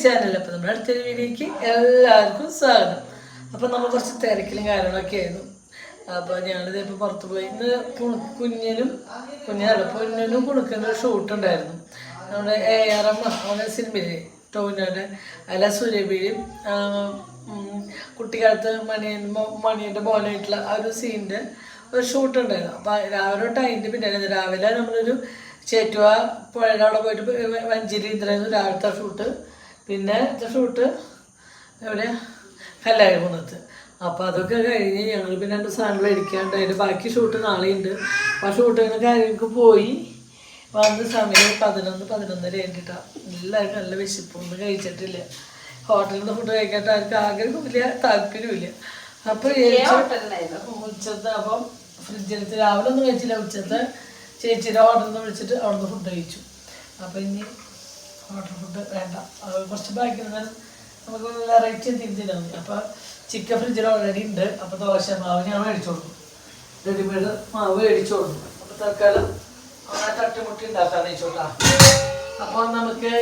Channel. അപ്പോൾ നമ്മുടെ അടുത്തൊരു വീഡിയോയ്ക്ക് എല്ലാവർക്കും സ്വാഗതം. അപ്പോൾ നമ്മൾ കുറച്ച് തിരക്കിലും കാര്യങ്ങളൊക്കെ ആയിരുന്നു. അപ്പോൾ ഞങ്ങളിത് ഇപ്പോൾ പുറത്ത് പോയി. ഇന്ന് കുഞ്ഞിനും കുണുക്കുന്ന ഒരു ഷൂട്ടുണ്ടായിരുന്നു. നമ്മുടെ ARM അവൻ്റെ സിനിമയിലെ ടോവിനോയുടെ അല്ല സുരഭിയും കുട്ടിക്കാലത്ത് മണിയുടെ മോനായിട്ടുള്ള ആ ഒരു സീനിൻ്റെ ഒരു ഷൂട്ടുണ്ടായിരുന്നു. അപ്പോൾ രാവിലെ ടൈമിൻ്റെ പിന്നെ രാവിലെ നമ്മളൊരു ചേറ്റുവ പുഴയുടെ അവിടെ പോയിട്ട് വഞ്ചിരി ഇത്രയായിരുന്നു രാവിലത്തെ ഷൂട്ട്. പിന്നെ ഷൂട്ട് എവിടെ കല്ലാഴികുന്നത്ത്. അപ്പോൾ അതൊക്കെ കഴിഞ്ഞ് ഞങ്ങൾ പിന്നെ 2 സാധനം മേടിക്കാണ്ട് അതിൻ്റെ ബാക്കി ഷൂട്ട് നാളെയുണ്ട്. അപ്പോൾ ആ ഷൂട്ടിന് കാര്യങ്ങൾക്ക് പോയി വന്ന സമയം 11-11:30 കഴിഞ്ഞിട്ടാണ്. എല്ലാവർക്കും നല്ല വിശപ്പൊന്നും കഴിച്ചിട്ടില്ല. ഹോട്ടലിൽ നിന്ന് ഫുഡ് കഴിക്കാട്ട് ആർക്കും ആഗ്രഹമില്ല, താല്പര്യമില്ല. അപ്പോൾ ഉച്ചത്തെ അപ്പം ഫ്രിഡ്ജിലെടുത്ത് രാവിലെ ഒന്നും കഴിച്ചില്ല. ഉച്ചത്തെ ചേച്ചിയുടെ ഹോട്ടലിൽ നിന്ന് വിളിച്ചിട്ട് അവിടെ നിന്ന് ഫുഡ് കഴിച്ചു. അപ്പോൾ ഇനി ഹോട്ടൽ ഫുഡ് വേണ്ട, കുറച്ച് ബാക്കി നിന്നാൽ നമുക്ക് വെറൈറ്റി എന്തെങ്കിലും മതി. അപ്പോൾ ചിക്കൻ ഫ്രിഡ്ജിൽ ഓൾറെഡി ഉണ്ട്. അപ്പോൾ ദോശ മാവ് ഞാൻ മേടിച്ചു കൊടുക്കും, റെഡിമെയ്ഡ് മാവ് മേടിച്ചു കൊടുക്കും. അപ്പോൾ തൽക്കാലം അങ്ങനെ തട്ടിമുട്ടി ഉണ്ടാക്കാന്ന് വെച്ചോട്ടാ. അപ്പോൾ നമുക്ക്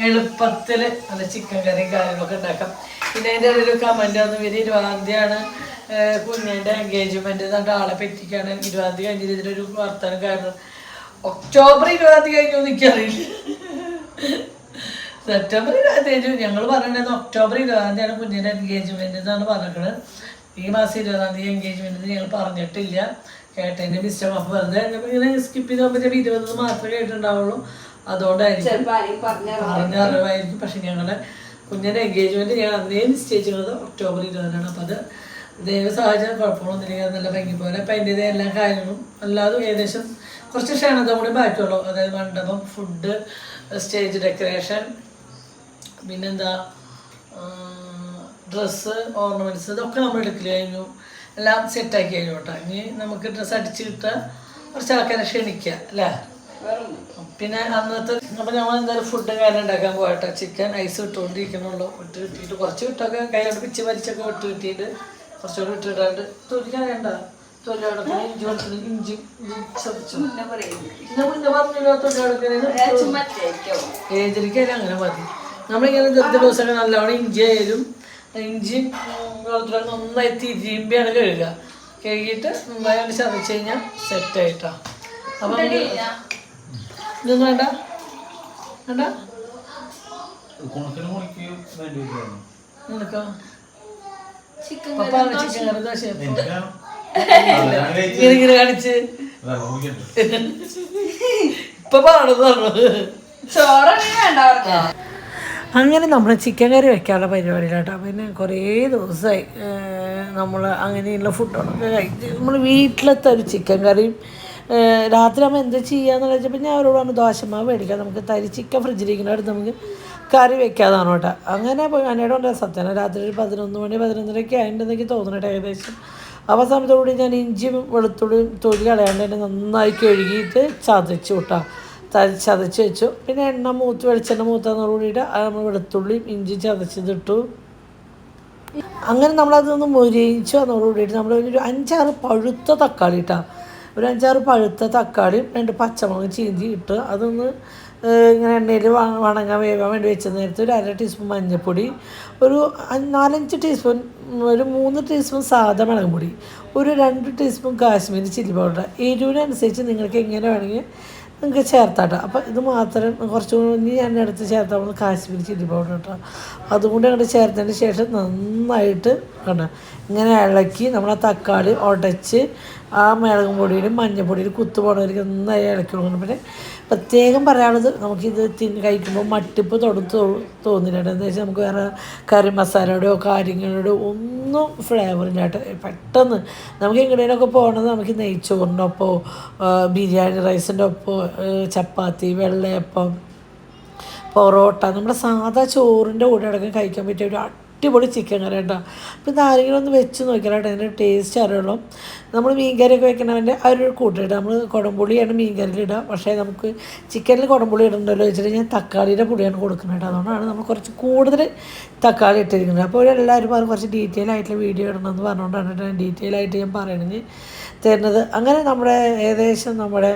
എളുപ്പത്തിൽ നല്ല ചിക്കൻ കറിയും കാര്യങ്ങളൊക്കെ ഉണ്ടാക്കാം. പിന്നെ അതിൻ്റെ ഒരു കമൻറ്റ് വന്നു, ഇവർ 20-ാം തീയതിയാണ് കുഞ്ഞിൻ്റെ എൻഗേജ്മെൻറ്റ് എന്നിട്ട് ആളെ പറ്റിക്കാണ്. 20-ാം തീയതി കഴിഞ്ഞ ഇതിലൊരു വർത്തമാനം കാരണം ഒക്ടോബർ 20-ാം തീയതി കഴിഞ്ഞു എനിക്കറിയില്ല. സെപ്റ്റംബർ 25 ഞങ്ങൾ പറയണത് ഒക്ടോബർ 20-ാം തീയതിയാണ് കുഞ്ഞിൻ്റെ എൻഗേജ്മെൻറ്റ് എന്നാണ് പറഞ്ഞത്. ഈ മാസം 20-ാം തീയതി എൻഗേജ്മെൻറ്റിന് ഞങ്ങൾ പറഞ്ഞിട്ടില്ല. കേട്ടതിൻ്റെ മിസ്റ്റർ അപ്പ് വെറുതെ ഇങ്ങനെ സ്കിപ്പ് ചെയ്ത് പോകുമ്പോൾ 20 മാത്രമേ കേട്ടിട്ടുണ്ടാവുള്ളൂ. അതുകൊണ്ടായിരിക്കും പറഞ്ഞറിവായിരിക്കും. പക്ഷെ ഞങ്ങളുടെ കുഞ്ഞിൻ്റെ എൻഗേജ്മെൻറ്റ് ഞങ്ങൾ അന്നേ നിശ്ചയിച്ചത് ഒക്ടോബർ 20-നാണ്. അപ്പോൾ അത് ദൈവ സാഹചര്യം കുഴപ്പമൊന്നുമില്ല, നല്ല ഭംഗി പോലെ. അപ്പം അതിൻ്റെതായ എല്ലാ കാര്യങ്ങളും അല്ലാതെ ഏകദേശം കുറച്ച് ക്ഷണത കൂടി ബാക്കിയുള്ളൂ. അതായത് മണ്ഡപം, ഫുഡ്, സ്റ്റേജ് ഡെക്കറേഷൻ, പിന്നെന്താ ഡ്രസ്സ്, ഓർണമെൻറ്റ്സ്, ഇതൊക്കെ നമ്മൾ എടുക്കൽ കഴിഞ്ഞു, എല്ലാം സെറ്റാക്കി കഴിഞ്ഞു കേട്ടോ. ഇനി നമുക്ക് ഡ്രസ്സ് അടിച്ച് കിട്ടുക, കുറച്ച് ആൾക്കാരെ ക്ഷണിക്കുക അല്ലേ. പിന്നെ അന്നത്തെ അപ്പോൾ നമ്മൾ എന്തായാലും ഫുഡും കാര്യം ഉണ്ടാക്കാൻ പോകട്ടെ. ചിക്കൻ ഐസ് ഇട്ടുകൊണ്ടിരിക്കണുള്ളൂ. ഇട്ട് കിട്ടിയിട്ട് കുറച്ച് വിട്ടൊക്കെ കൈകൊണ്ട് പിച്ച് വലിച്ചൊക്കെ വിട്ട് കിട്ടിയിട്ട് കുറച്ചുകൂടി വിട്ടിട്ടാണ്ട് തൊലിക്കാൻ വേണ്ട. തൊലിയോടൊക്കെ ഇഞ്ചി കൊടുത്തിന് ഇഞ്ചി ചതച്ചു മുന്നേ പറഞ്ഞല്ലോ. തൊലിയോടൊക്കെ ഏജരിക്കായാലും അങ്ങനെ മതി. നമ്മളിങ്ങനെ ദിവസമൊക്കെ നല്ലവണ്ണം ഇഞ്ചി ആയാലും ഇഞ്ചിയും വെള്ളത്തിലൊക്കെ നന്നായി തിരുമ്പിയാണ് കഴുകുക. കഴുകിയിട്ട് നന്നായി ചതച്ച് കഴിഞ്ഞാൽ സെറ്റായിട്ടാണ്. അപ്പം ഇതൊന്നും വേണ്ട വേണ്ട നിനക്കോ പപ്പാണ് ചിക്കൻ കറി ദോശ ഇങ്ങനെ കാണിച്ച് ഇപ്പൊ പറഞ്ഞു. അങ്ങനെ നമ്മൾ ചിക്കൻ കറി വെക്കാനുള്ള പരിപാടിയിലാട്ടോ. പിന്നെ കുറേ ദിവസമായി നമ്മൾ അങ്ങനെയുള്ള ഫുഡുകളൊക്കെ കഴിച്ച് നമ്മൾ വീട്ടിലത്തെ ഒരു ചിക്കൻ കറിയും രാത്രി നമ്മൾ എന്ത് ചെയ്യാന്ന് വെച്ചപ്പോൾ ഞാൻ അവരോട് പറഞ്ഞു ദോശമാവ് മേടിക്കാം, നമുക്ക് തരി ചിക്കൻ ഫ്രിഡ്ജിലിരിക്കുന്നവർക്ക് നമുക്ക് കറി വെക്കാതാണ് കേട്ടോ. അങ്ങനെ പോയി എന്നോട് ഉണ്ട് സത്യം രാത്രി ഒരു 11 മണി 11:30 ആയിട്ടുണ്ടെന്നൊക്കെ തോന്നുന്നുണ്ട് ഏകദേശം. അപ്പോൾ സമയത്തോടുകൂടി ഞാൻ ഇഞ്ചിയും വെളുത്തുള്ളിയും തൊലി കളയാണ്ട് തന്നെ നന്നായി കഴുകിയിട്ട് ചതച്ചു കേട്ടോ. ചതച്ച് വെച്ചു. പിന്നെ വെളിച്ചെണ്ണ മൂത്തതോടുകൂടിയിട്ട് നമ്മൾ വെളുത്തുള്ളിയും ഇഞ്ചി ചതച്ചതിട്ടു. അങ്ങനെ നമ്മളതൊന്ന് മൊരിയിച്ചു. അതോടുകൂടിയിട്ട് നമ്മൾ ഒരു 5-6 പഴുത്ത തക്കാളി ഇട്ടാ, ഒരു 5-6 പഴുത്ത തക്കാളിയും 2 പച്ചമുളകും ചീന്തി ഇട്ട് അതൊന്ന് ഇങ്ങനെ എണ്ണയിൽ വണങ്ങാൻ വേവാൻ വേണ്ടി വെച്ച നേരത്ത് ഒരു 1/2 ടീസ്പൂൺ മഞ്ഞൾപ്പൊടി, ഒരു 4-5 ടീസ്പൂൺ, ഒരു 3 ടീസ്പൂൺ സാധാ മുളക് പൊടി, ഒരു 2 ടീസ്പൂൺ കാശ്മീരി ചില്ലി പൗഡർ. എരിവിനനുസരിച്ച് നിങ്ങൾക്ക് എങ്ങനെ വേണമെങ്കിൽ നിങ്ങൾക്ക് ചേർത്താട്ടോ. അപ്പോൾ ഇത് മാത്രം കുറച്ചുകൂടി ഞാൻ എടുത്ത് ചേർത്താൽ കാശ്മീരി ചില്ലി പൗഡർ കേട്ടോ. അതുകൊണ്ട് അങ്ങോട്ട് ചേർത്തതിന് ശേഷം നന്നായിട്ട് കണ്ടോ ഇങ്ങനെ ഇളക്കി നമ്മൾ ആ തക്കാളി ഉടച്ച് ആ മുളകും പൊടിയിലും മഞ്ഞൾപ്പൊടിയിലും കുത്തു പോകണവർക്ക് നന്നായി ഇളക്കി കൊടുക്കണം. പിന്നെ പ്രത്യേകം പറയാനുള്ളത് നമുക്കിത് കഴിക്കുമ്പോൾ മട്ടിപ്പ് തോന്നില്ല. എന്താ വെച്ചാൽ നമുക്ക് വേറെ കറി മസാലയുടെയോ കാര്യങ്ങളുടെയോ ഒന്നും ഫ്ലേവറില്ലാട്ട് പെട്ടെന്ന് നമുക്ക് എങ്ങനെയൊക്കെ പോകണത് നമുക്ക് നെയ്ച്ചോറിൻ്റെ ഒപ്പമോ ബിരിയാണി റൈസിൻ്റെ ഒപ്പമോ ചപ്പാത്തി, വെള്ളയപ്പം, പൊറോട്ട, നമ്മുടെ സാധാ ചോറിൻ്റെ കൂടെ അടക്കം കഴിക്കാൻ പറ്റിയ ഒരു അടിപൊളി ചിക്കൻ കറി കേട്ടോ. അപ്പോൾ ഇത് ആരെങ്കിലും ഒന്ന് വെച്ച് നോക്കിയാലോ അതിൻ്റെ ടേസ്റ്റ് അറിയുള്ളൂ. നമ്മൾ മീൻ കറിയൊക്കെ വെക്കണവൻ്റെ ആ ഒരു കൂട്ടിട്ട് നമ്മൾ കുടംപുളിയാണ് മീൻ കറിയിലിടുക. പക്ഷേ നമുക്ക് ചിക്കനിൽ കുടംപുളി ഇടണ്ടല്ലോ വെച്ചിട്ട് ഞാൻ തക്കാളിയുടെ പുളിയാണ് കൊടുക്കുന്നത് കേട്ടോ. അതുകൊണ്ടാണ് നമ്മൾ കുറച്ച് കൂടുതൽ തക്കാളി ഇട്ടിരിക്കുന്നത്. അപ്പോൾ എല്ലാവരും അത് കുറച്ച് ഡീറ്റെയിൽ ആയിട്ടുള്ള വീഡിയോ ഇടണമെന്ന് പറഞ്ഞുകൊണ്ടാണ് ഡീറ്റെയിൽ ആയിട്ട് ഞാൻ പറയണമെന്ന് തരുന്നത്. അങ്ങനെ നമ്മുടെ ഏകദേശം നമ്മുടെ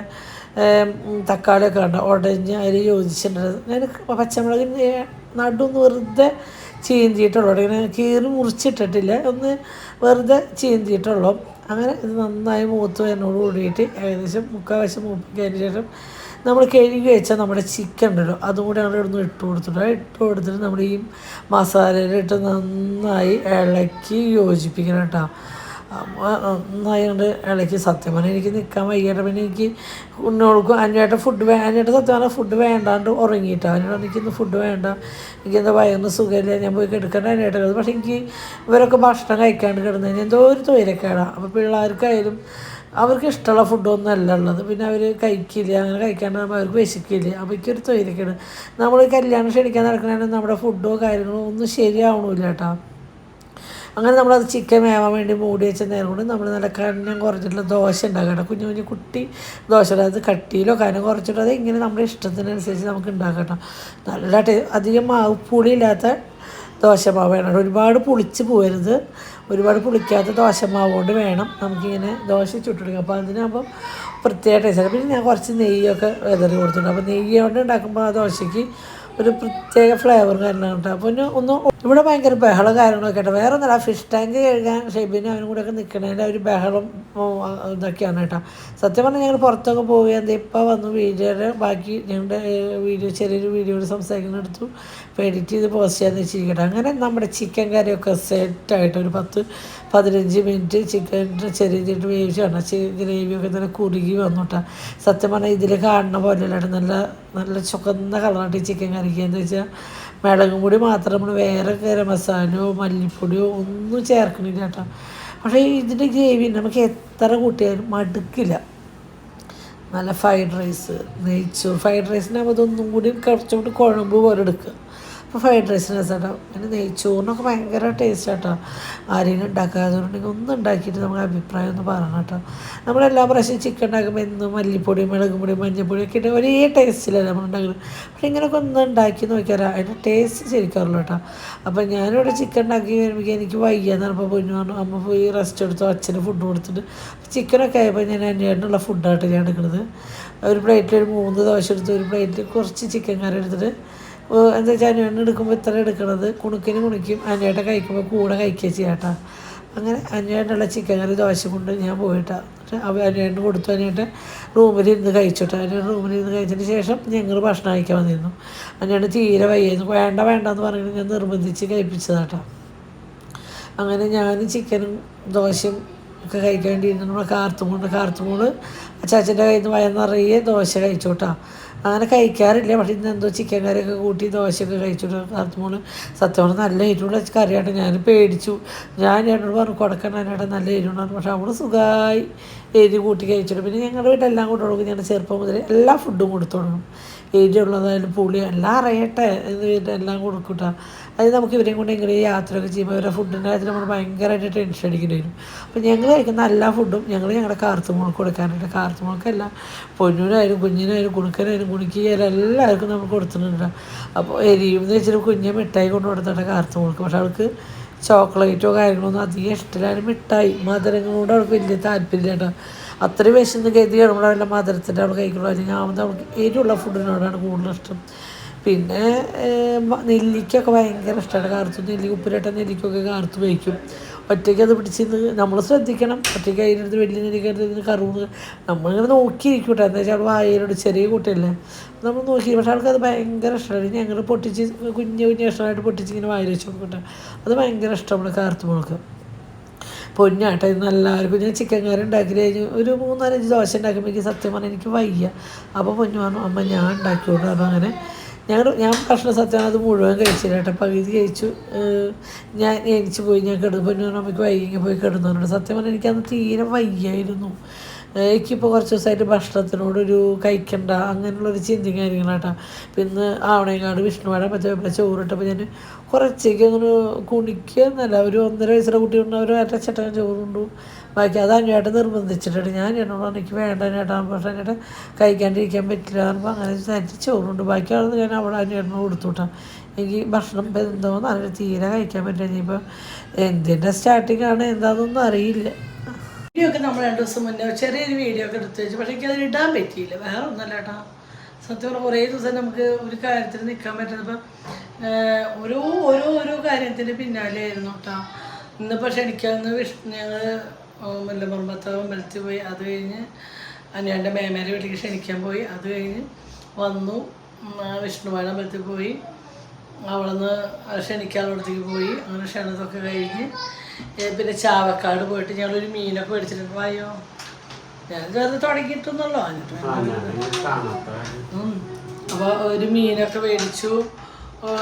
തക്കാളിയൊക്കെ ഉണ്ട് ഉടഞ്ഞ് അതിൽ യോജിച്ചിട്ടുണ്ട്. ഞാൻ പച്ചമുളക് നടുവൊന്ന് വെറുതെ ചീന്തിയിട്ടുള്ളൂ, ഇങ്ങനെ കീറി മുറിച്ചിട്ടിട്ടില്ല, ഒന്ന് വെറുതെ ചീന്തിയിട്ടുള്ളൂ. അങ്ങനെ ഇത് നന്നായി മൂത്ത് വരുന്നതോട് കൂടിയിട്ട് ഏകദേശം 3/4 മൂപ്പിക്കതിന് ശേഷം നമ്മൾ കഴുകി വെച്ചാൽ നമ്മുടെ ചിക്കൻ ഉണ്ടല്ലോ അതും കൂടി അവിടെ ഇടുന്ന് ഇട്ട് കൊടുത്തിട്ട് നമ്മൾ ഈ മസാലയിലിട്ട് നന്നായി ഇളക്കി യോജിപ്പിക്കണം കേട്ടോ. നന്നായി കൊണ്ട് ഇളക്കി. സത്യം പറഞ്ഞാൽ എനിക്ക് നിൽക്കാൻ വയ്യായിട്ട് പിന്നെ എനിക്ക് ഉണ്ണോൾക്കും അന്വേട്ട അന്വേട്ട സത്യം പറഞ്ഞാൽ ഫുഡ് വേണ്ടാണ്ട് ഉറങ്ങിയിട്ടാണ്. അതിനോട് എനിക്കിന്ന് ഫുഡ് വേണ്ട, എനിക്കെന്താ വയറിന് സുഖമില്ല, ഞാൻ പോയി കിടക്കേണ്ട അന്വേട്ടത്. പക്ഷേ എനിക്ക് ഇവരൊക്കെ ഭക്ഷണം കഴിക്കാണ്ട് കിടന്നു കഴിഞ്ഞാൽ എന്തോ ഒരു തൊയിലക്കേടാണ്. അപ്പോൾ പിള്ളേർക്കായാലും അവർക്ക് ഇഷ്ടമുള്ള ഫുഡൊന്നും അല്ല ഉള്ളത്, പിന്നെ അവർ കഴിക്കില്ല, അങ്ങനെ കഴിക്കാണ്ടാകുമ്പോൾ അവർക്ക് വിശക്കില്ല. അപ്പോൾ എനിക്കൊരു തൊയിലക്കേട്. നമ്മൾ കല്യാണം ക്ഷണിക്കാൻ നടക്കണമെങ്കിൽ നമ്മുടെ ഫുഡോ കാര്യങ്ങളോ ഒന്നും ശരിയാവണമില്ല കേട്ടോ. അങ്ങനെ നമ്മളത് ചിക്കൻ വേവാൻ വേണ്ടി മൂടി വെച്ച നേരം കൊണ്ട് നമ്മൾ നല്ല കനം കുറച്ചിട്ടുള്ള ദോശ ഉണ്ടാക്കണം. കുഞ്ഞു കുഞ്ഞു കുട്ടി ദോശ, അതായത് കട്ടിയിലോ കനം കുറച്ചിട്ടോ അത് ഇങ്ങനെ നമ്മുടെ ഇഷ്ടത്തിനനുസരിച്ച് നമുക്ക് ഉണ്ടാക്കണം. നല്ല അധികം പുളിയില്ലാത്ത ദോശമാവ് വേണം. ഒരുപാട് പുളിച്ച് പോകരുത്, ഒരുപാട് പുളിക്കാത്ത ദോശമാവ് കൊണ്ട് വേണം നമുക്കിങ്ങനെ ദോശ ചുട്ടെടുക്കുക. അപ്പോൾ അതിനാകുമ്പോൾ പ്രത്യേക ടേസ്റ്റാണ്. പിന്നെ ഞാൻ കുറച്ച് നെയ്യൊക്കെ വെതറി കൊടുത്തിട്ടുണ്ട്. അപ്പോൾ നെയ്യ് കൊണ്ട് ഉണ്ടാക്കുമ്പോൾ ആ ദോശയ്ക്ക് ഒരു പ്രത്യേക ഫ്ലേവർ കാര്യങ്ങളാണ് കേട്ടോ. അപ്പോൾ ഒന്ന് ഇവിടെ ഭയങ്കര ബഹളം കാര്യങ്ങളൊക്കെ കേട്ടോ. വേറെ ഒന്നുമില്ല, ഫിഷ് ടാങ്ക് കഴുകാൻ ഷെബിനും അവനും കൂടെയൊക്കെ നിൽക്കണതിൻ്റെ ഒരു ബഹളം ഇതൊക്കെയാണ് കേട്ടോ. സത്യം പറഞ്ഞാൽ ഞങ്ങൾ പുറത്തൊക്കെ പോവുകയാണ്. ഇപ്പോൾ വന്നു വീഡിയോയുടെ ബാക്കി ഞങ്ങളുടെ ചെറിയൊരു വീഡിയോയുടെ സംസാരിക്കുന്നെടുത്തു ഇപ്പോൾ എഡിറ്റ് ചെയ്ത് പോസ്റ്റ് ചെയ്യാൻ വെച്ചിരിക്കട്ടെ. അങ്ങനെ നമ്മുടെ ചിക്കൻ കറിയൊക്കെ സെറ്റായിട്ട് ഒരു 10-15 മിനിറ്റ് ചിക്കൻ ചെറിയ ചെറിയ വേവിച്ച് കാണാം. ഗ്രേവിയൊക്കെ നല്ല കുറുകി വന്നു കേട്ടോ. സത്യം പറഞ്ഞാൽ ഇതിൽ കാണുന്ന പോലെ നല്ല നല്ല ചുവന്ന കളറായിട്ട് ഈ ചിക്കൻ കറിക്ക്. എന്താ വെച്ചാൽ മുളകും പൊടി മാത്രം, നമ്മൾ വേറെ ഗരം മസാലയോ മല്ലിപ്പൊടിയോ ഒന്നും ചേർക്കണില്ല കേട്ടോ. പക്ഷേ ഇതിൻ്റെ ഗ്രേവി നമുക്ക് എത്ര കൂട്ടിയാലും മടുക്കില്ല. നല്ല ഫ്രൈഡ് റൈസ്, നെയ്ച്ചോറ്. ഫ്രൈഡ് റൈസിനാകുമ്പോൾ അതൊന്നും കൂടി കുറച്ചുകൂടി കുഴമ്പ് പോലെ എടുക്കുക. അപ്പോൾ ഫ്രൈഡ് റൈസിന് രസമാട്ടോ. പിന്നെ നെയ്ച്ചോറിനൊക്കെ ഭയങ്കര ടേസ്റ്റ് കേട്ടോ. ആരെങ്കിലും ഉണ്ടാക്കാതുണ്ടെങ്കിൽ ഒന്ന് ഉണ്ടാക്കിയിട്ട് നമുക്ക് അഭിപ്രായം ഒന്ന് പറയണം കേട്ടോ. നമ്മളെല്ലാ പ്രാവശ്യം ചിക്കൻ ഉണ്ടാക്കുമ്പോൾ എന്നും മല്ലിപ്പൊടി മുളക് പൊടി മഞ്ഞൾപ്പൊടി ഒക്കെ ഇട്ട് ഒരേ ടേസ്റ്റിലല്ല നമ്മൾ ഉണ്ടാക്കുന്നത്. പക്ഷേ ഇങ്ങനെയൊക്കെ ഒന്ന് ഉണ്ടാക്കി നോക്കിയാൽ അതിൻ്റെ ടേസ്റ്റ് ശരിക്കാറുള്ളൂ കേട്ടോ. അപ്പോൾ ഞാനിവിടെ ചിക്കൻ ഉണ്ടാക്കി വരുമ്പോൾ എനിക്ക് വയ്യാന്ന് പറഞ്ഞപ്പോൾ പൊന്നു പറഞ്ഞു, അമ്മ പോയി റെസ്റ്റ് എടുത്തു, അച്ഛന് ഫുഡ് കൊടുത്തിട്ട് ചിക്കനൊക്കെ ആയപ്പോൾ ഞാൻ അന്വേഷണമുള്ള ഫുഡായിട്ട് ഞാൻ എടുക്കുന്നത്. ഒരു പ്ലേറ്റിൽ ഒരു 3 ദോശ എടുത്ത് ഒരു പ്ലേറ്റിൽ കുറച്ച് ചിക്കൻ കറി എടുത്തിട്ട് എന്താ വെച്ചാൽ അന്വേഷണം എടുക്കുമ്പോൾ ഇത്ര എടുക്കണത് കുണുക്കിന് കുണിക്കും, അന്വേട്ട കഴിക്കുമ്പോൾ കൂടെ കഴിക്കുക ചെയ്യാട്ടാ. അങ്ങനെ അന്വേഷണമുള്ള ചിക്കൻ കറി ദോശ കൊണ്ട് ഞാൻ പോയിട്ടാ. അന്വേഷണം കൊടുത്തു. അന്വേട്ട് റൂമിലിരുന്ന് കഴിച്ചോട്ടെ. അന്വേഷണം റൂമിലിരുന്ന് കഴിച്ചതിന് ശേഷം ഞങ്ങൾ ഭക്ഷണം കഴിക്കാൻ വന്നിരുന്നു. അന്വേഷണം തീരെ വയ്യായിരുന്നു. വേണ്ടെന്ന് പറഞ്ഞിട്ട് ഞാൻ നിർബന്ധിച്ച് കഴിപ്പിച്ചതാട്ടോ. അങ്ങനെ ഞാൻ ചിക്കനും ദോശയും ഒക്കെ കഴിക്കാൻ വേണ്ടിയിരുന്നു. നമ്മുടെ കാർത്തുമോള് അച്ചാച്ചൻ്റെ കയ്യിൽ നിന്ന് വയർ നിറയെ ദോശ കഴിച്ചോട്ടാ. അങ്ങനെ കഴിക്കാറില്ല, പക്ഷേ ഇന്ന് എന്തോ ചിക്കൻ കറിയൊക്കെ കൂട്ടി ദോശയൊക്കെ കഴിച്ചിട്ട് കാർത്തുമോള് സത്യം പറഞ്ഞാൽ നല്ല എരിവുള്ള കറിയായിട്ട് ഞാൻ പേടിച്ചു. ഞാൻ എന്നോട് പറഞ്ഞു കൊടുക്കണേട്ടാ നല്ല എരിവുണ്ടായിരുന്നു. പക്ഷേ അവൾ സുഖമായി എരി കൂട്ടി കഴിച്ചിട്ട്. പിന്നെ ഞങ്ങളുടെ വീട്ടിലെല്ലാം കൂടെ കൊടുക്കും. ഞങ്ങൾ ചെറുപ്പം മുതൽ എല്ലാ ഫുഡും കൊടുത്തു തുടങ്ങും. എരിയുള്ളതായാലും പുളി എല്ലാം അറിയട്ടെ എന്ന് വീട്ടിൽ എല്ലാം കൊടുക്കൂട്ടാ. അത് നമുക്ക് ഇവരെയും കൊണ്ട് എങ്ങനെ യാത്രയൊക്കെ ചെയ്യുമ്പോൾ ഇവരുടെ ഫുഡിൻ്റെ കാര്യത്തിൽ നമ്മൾ ഭയങ്കരമായിട്ട് ടെൻഷൻ അടിക്കേണ്ടി വരും. അപ്പോൾ ഞങ്ങൾ കഴിക്കുന്ന എല്ലാ ഫുഡും ഞങ്ങളുടെ കാർത്തുമോൾക്ക് കൊടുക്കാനായിട്ട്. കാർത്തുമോൾക്കല്ല, പൊന്നൂനായാലും കുഞ്ഞിനായാലും കുണുക്കനായാലും കുണിക്കായാലും എല്ലാവർക്കും നമ്മൾ കൊടുത്തിട്ടുണ്ട്. അപ്പോൾ എരിയും എന്ന് വെച്ചിട്ട് കുഞ്ഞെ മിഠായി കൊണ്ട് കൊടുത്തിട്ട് കാർത്തുമോൾക്ക്. പക്ഷെ അവൾക്ക് ചോക്ലേറ്റോ കാര്യങ്ങളൊന്നും അധികം ഇഷ്ടമില്ല. മിഠായി മധുരങ്ങളോട് അവൾക്ക് വലിയ താല്പര്യമില്ല കേട്ടോ. അത്രയും വിശന്ന് കരുതിയാണ് നമ്മളവല്ല മധുരത്തിൻ്റെ അവൾ കഴിക്കുള്ളൂ. അല്ലെങ്കിൽ ആവുന്നത് അവൾക്ക് എരിവുള്ള ഫുഡിനോടാണ് കൂടുതൽ ഇഷ്ടം. പിന്നെ നെല്ലിക്കൊക്കെ ഭയങ്കര ഇഷ്ടമാണ്. കാർത്ത് ഉപ്പിലിട്ട നെല്ലിക്കൊക്കെ കാർത്ത് വയ്ക്കും. ഒറ്റയ്ക്ക് അത് പിടിച്ചിന്ന് നമ്മൾ ശ്രദ്ധിക്കണം. ഒറ്റയ്ക്ക് അതിനടുത്ത് വലിയ നെല്ലിക്കടുത്ത് കറുന്ന് നമ്മളിങ്ങനെ നോക്കിയിരിക്കും കേട്ടോ. എന്താ വെച്ചാൽ അവൾ വായനോട് ചെറിയ കുട്ടിയല്ലേ, നമ്മൾ നോക്കി. പക്ഷേ അവൾക്കത് ഭയങ്കര ഇഷ്ടമാണ്. ഞങ്ങൾ പൊട്ടിച്ച് കുഞ്ഞു ഇഷ്ടമായിട്ട് പൊട്ടിച്ച് ഇങ്ങനെ വായിൽ വെച്ച് കൊടുക്കട്ടെ. അത് ഭയങ്കര ഇഷ്ടമാണ് കാർത്തുമോൾക്ക്. പൊന്നാട്ടെ എല്ലാവർക്കും. ഞാൻ ചിക്കൻ കറി ഉണ്ടാക്കി കഴിഞ്ഞ് ഒരു 3-4 ദോശ ഉണ്ടാക്കുമ്പോൾ എനിക്ക് സത്യം പറഞ്ഞാൽ എനിക്ക് വയ്യ. അപ്പോൾ പൊന്നു പറഞ്ഞു, അമ്മ ഞാൻ ഉണ്ടാക്കിയോണ്ട് പറഞ്ഞു. അങ്ങനെ ഞാൻ ഭക്ഷണം സത്യം അത് മുഴുവൻ കഴിച്ചില്ല കേട്ടോ. പകുതി കഴിച്ചു. ഞാൻ എണിച്ച് പോയി. ഞാൻ കിടന്നു. പൊന്നു പറഞ്ഞു അമ്മയ്ക്ക് വയ്യെങ്കിൽ പോയി കിടന്നു. സത്യം പറഞ്ഞാൽ എനിക്കന്ന് തീരെ വയ്യായിരുന്നു. എനിക്കിപ്പോൾ കുറച്ച് ദിവസമായിട്ട് ഭക്ഷണത്തിനോടൊരു കഴിക്കണ്ട അങ്ങനെയുള്ളൊരു ചിന്തയും കാര്യങ്ങളാട്ടോ. പിന്നെ ആവണേങ്ങാട് വിഷ്ണുവാടെ മറ്റേ ചോറിട്ടപ്പോൾ ഞാൻ കുറച്ചേക്ക് അങ്ങനെ കുണിക്കുന്നല്ല. ഒരു 1.5 വയസ്സുള്ള കുട്ടി കൊണ്ട് അവർ അരച്ചട്ടൻ ചോറുണ്ടു. ബാക്കി അത് അന്വേട്ടം നിർബന്ധിച്ചിട്ടുണ്ട്. ഞാൻ എന്നോട് എനിക്ക് വേണ്ട ചേട്ടാ, പക്ഷേ എന്നിട്ട് കഴിക്കാണ്ടിരിക്കാൻ പറ്റില്ല പറയുമ്പോൾ അങ്ങനെ തനിച്ച് ചോറുണ്ട്. ബാക്കിയാണെന്ന് ഞാൻ അവിടെ അന്വേട്ടനോട് കൊടുത്തുവിട്ടാം. എനിക്ക് ഭക്ഷണം എന്തോന്ന് അറിയില്ല, തീരെ കഴിക്കാൻ പറ്റില്ല. ഇനിയിപ്പോൾ എന്തിൻ്റെ സ്റ്റാർട്ടിങ് ആണ് എന്താണെന്നൊന്നും അറിയില്ല. വീഡിയോ ഒക്കെ നമ്മൾ 2 ദിവസം മുന്നേ ചെറിയൊരു വീഡിയോ ഒക്കെ എടുത്ത് വെച്ചു. പക്ഷേ എനിക്കത് ഇടാൻ പറ്റിയില്ല. വേറെ ഒന്നല്ല കേട്ടോ. സത്യം പറഞ്ഞാൽ കുറേ ദിവസം നമുക്ക് ഒരു കാര്യത്തിൽ നിൽക്കാൻ പറ്റുന്നപ്പം ഓരോ ഓരോ ഓരോ കാര്യത്തിന് പിന്നാലെ ആയിരുന്നു കേട്ടോ. ഇന്നിപ്പോൾ ക്ഷണിക്കാമെന്ന് ഞങ്ങൾ മുല്ലപ്പുറമ്പത്ത് അമ്പലത്തിൽ പോയി. അത് കഴിഞ്ഞ് അനിയൻ്റെ മേമേരെ വീട്ടിലേക്ക് ക്ഷണിക്കാൻ പോയി. അത് കഴിഞ്ഞ് വന്നു വിഷ്ണുവാഴ അമ്പലത്തിൽ പോയി. അവിടെ നിന്ന് ക്ഷണിക്കാനുള്ളടത്തേക്ക് പോയി. അങ്ങനെ ക്ഷണതൊക്കെ കഴിഞ്ഞ് പിന്നെ ചാവക്കാട് പോയിട്ട് ഞങ്ങളൊരു മീനൊക്കെ മേടിച്ചിട്ടുണ്ട്. വായോ ഞാൻ ചെറുത് തുടങ്ങിയിട്ടുന്നല്ലോ. അപ്പോൾ ഒരു മീനൊക്കെ മേടിച്ചു.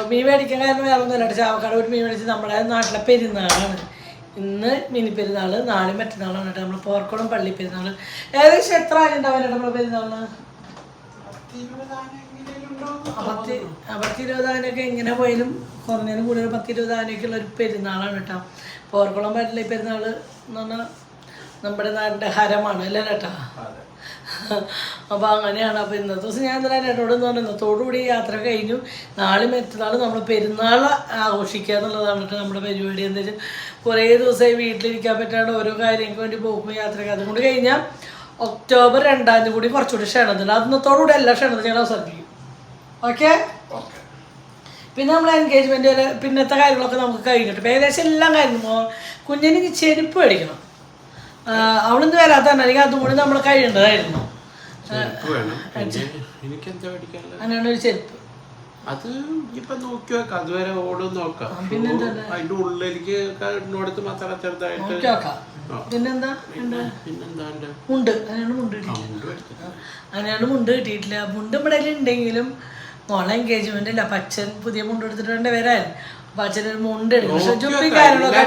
മീൻ മേടിക്കാൻ കാരണം വേറെ ഒന്നുമില്ല. ചാവക്കാട് ഒരു മീൻ മേടിച്ച് നമ്മുടെ നാട്ടിലെ പെരുന്നാളാണ് ഇന്ന്. മിനി പെരുന്നാൾ നാളെ മറ്റന്നാളാണ് കേട്ടോ. നമ്മൾ പോർക്കോണം പള്ളി പെരുന്നാൾ. ഏകദേശം എത്ര ആയിട്ടുണ്ടാവും കേട്ടോ നമ്മുടെ പെരുന്നാളിന്? 10-20 ആനയൊക്കെ എങ്ങനെ പോയാലും കുറഞ്ഞതിന് കൂടുതൽ 10-20 ആനയൊക്കെയുള്ള ഒരു പെരുന്നാളാണ് കേട്ടോ. പോർക്കുളം പള്ളി പെരുന്നാൾ എന്ന് പറഞ്ഞാൽ നമ്മുടെ നാടിൻ്റെ ഹരമാണ് അല്ലേ ചേട്ടാ? അപ്പോൾ അങ്ങനെയാണ്. അപ്പോൾ ഇന്നത്തെ ദിവസം ഞാൻ എന്തായാലും ചേട്ടനോട് എന്ന് പറഞ്ഞാൽ ഇന്നത്തോടുകൂടി യാത്ര കഴിഞ്ഞു. നാളെ മറ്റന്നാൾ നമ്മൾ പെരുന്നാൾ ആഘോഷിക്കുക എന്നുള്ളതാണ് കേട്ടോ നമ്മുടെ പരിപാടി. എന്താ വെച്ചാൽ കുറേ ദിവസമായി വീട്ടിലിരിക്കാൻ പറ്റാണ്ട് ഓരോ കാര്യങ്ങൾക്ക് വേണ്ടി പോകുമ്പോൾ യാത്രയ്ക്ക്. അതുകൊണ്ട് കഴിഞ്ഞാൽ ഒക്ടോബർ 2-ാം തീയതി കൂടി കുറച്ചുകൂടി ക്ഷണത്തില്ല. അന്നത്തോടുകൂടി എല്ലാ ക്ഷണത്തിൽ ഞങ്ങൾ അവസാനിപ്പിക്കും. ഓക്കെ. പിന്നെ നമ്മൾ എൻഗേജ്മെൻറ്റ് വരെ പിന്നത്തെ കാര്യങ്ങളൊക്കെ നമുക്ക് കഴിഞ്ഞിട്ട് ഏകദേശം എല്ലാം കഴിഞ്ഞു. കുഞ്ഞിന് ചെരുപ്പ് മേടിക്കണം. അവളിന്ന് വരാത്ത അല്ലെങ്കിൽ അതും കൂടി നമ്മൾ കഴിയേണ്ടതായിരുന്നു. അങ്ങനെയാണ് ഒരു ചെരുപ്പ്. അത് ഇപ്പൊ നോക്കി വെക്കാം. അതുവരെ ഓടും നോക്കാം. അതിന്റെ ഉള്ളിലേക്ക് മാത്രം ചെറുതായിട്ട് പിന്നെന്താ മുണ്ട്. അങ്ങനെയാണ് മുണ്ട് കിട്ടിയിട്ടില്ല. മുണ്ട് ഇവിടെ ഉണ്ടെങ്കിലും മോളെ എൻഗേജ്മെന്റ് ഇല്ല. പച്ചൻ പുതിയ മുണ്ട് എടുത്തിട്ട് വേണ്ട വരാൻ. അപ്പൊ അച്ഛനൊരു മുണ്ട് എടുക്കും. പക്ഷെ ജുപ്പി കാര്യങ്ങളൊക്കെ